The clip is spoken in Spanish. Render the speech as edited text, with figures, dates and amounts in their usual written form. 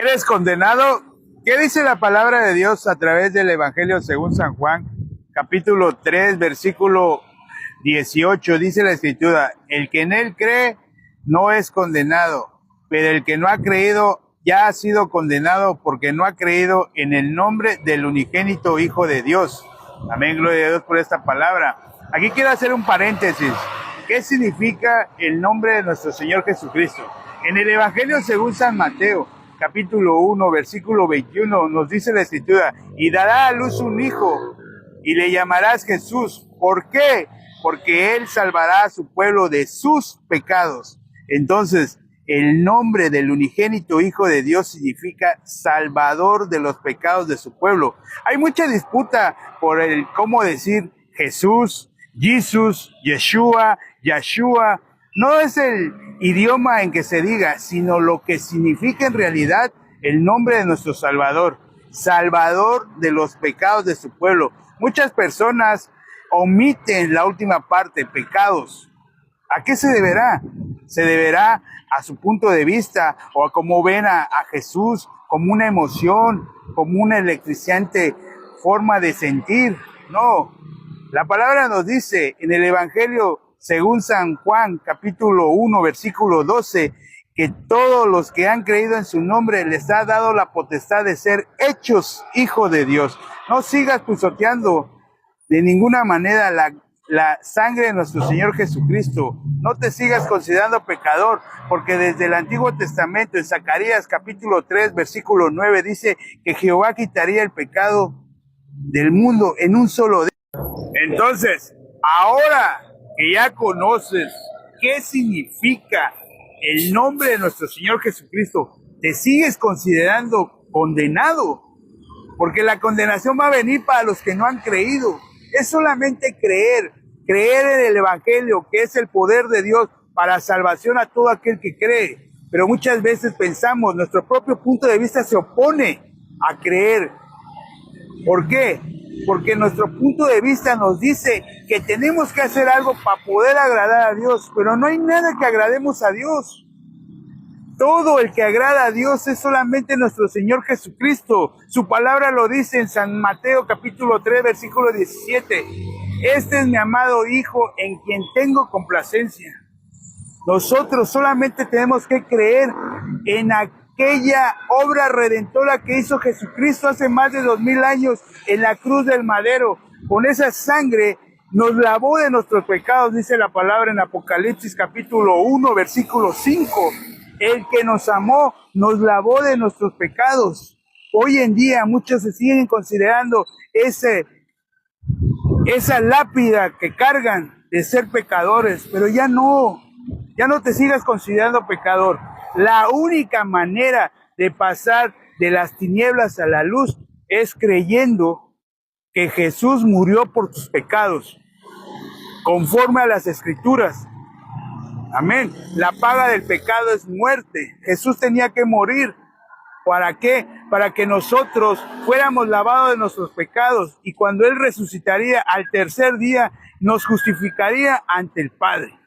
¿Eres condenado? ¿Qué dice la palabra de Dios a través del Evangelio según San Juan, capítulo 3, versículo 18? Dice la Escritura: el que en él cree no es condenado, pero el que no ha creído ya ha sido condenado porque no ha creído en el nombre del unigénito Hijo de Dios. Amén, gloria a Dios por esta palabra. Aquí quiero hacer un paréntesis. ¿Qué significa el nombre de nuestro Señor Jesucristo? En el Evangelio según San Mateo, capítulo 1, versículo 21, nos dice la Escritura: y dará a luz un hijo, y le llamarás Jesús. ¿Por qué? Porque él salvará a su pueblo de sus pecados. Entonces, el nombre del unigénito Hijo de Dios significa salvador de los pecados de su pueblo. Hay mucha disputa por el cómo decir Jesús, Jesús, Yeshua, Yahshua. No es el idioma en que se diga, sino lo que significa en realidad el nombre de nuestro Salvador, Salvador de los pecados de su pueblo. Muchas personas omiten la última parte, pecados. ¿A qué se deberá? Se deberá a su punto de vista o a cómo ven a Jesús, como una emoción, como una electrizante forma de sentir. No, la palabra nos dice en el Evangelio según San Juan, capítulo 1, versículo 12, que todos los que han creído en su nombre les ha dado la potestad de ser hechos hijos de Dios. No sigas pisoteando de ninguna manera la sangre de nuestro Señor Jesucristo. No te sigas considerando pecador, porque desde el Antiguo Testamento, en Zacarías capítulo 3, versículo 9, dice que Jehová quitaría el pecado del mundo en un solo día. Entonces, ahora que ya conoces qué significa el nombre de nuestro Señor Jesucristo, te sigues considerando condenado, porque la condenación va a venir para los que no han creído. Es solamente creer en el Evangelio, que es el poder de Dios para salvación a todo aquel que cree. Pero muchas veces pensamos, nuestro propio punto de vista se opone a creer. ¿Por qué? Porque nuestro punto de vista nos dice que tenemos que hacer algo para poder agradar a Dios, pero no hay nada que agrademos a Dios. Todo el que agrada a Dios es solamente nuestro Señor Jesucristo. Su palabra lo dice en San Mateo capítulo 3, versículo 17. Este es mi amado Hijo en quien tengo complacencia. Nosotros solamente tenemos que creer en aquella obra redentora que hizo Jesucristo hace más de 2000 años en la cruz del madero. Con esa sangre nos lavó de nuestros pecados, dice la palabra en Apocalipsis capítulo 1, versículo 5. El que nos amó nos lavó de nuestros pecados. Hoy en día muchos se siguen considerando esa lápida que cargan de ser pecadores, pero ya no te sigas considerando pecador. La única manera de pasar de las tinieblas a la luz es creyendo que Jesús murió por tus pecados, conforme a las Escrituras. Amén. La paga del pecado es muerte. Jesús tenía que morir. ¿Para qué? Para que nosotros fuéramos lavados de nuestros pecados, y cuando Él resucitaría al tercer día, nos justificaría ante el Padre.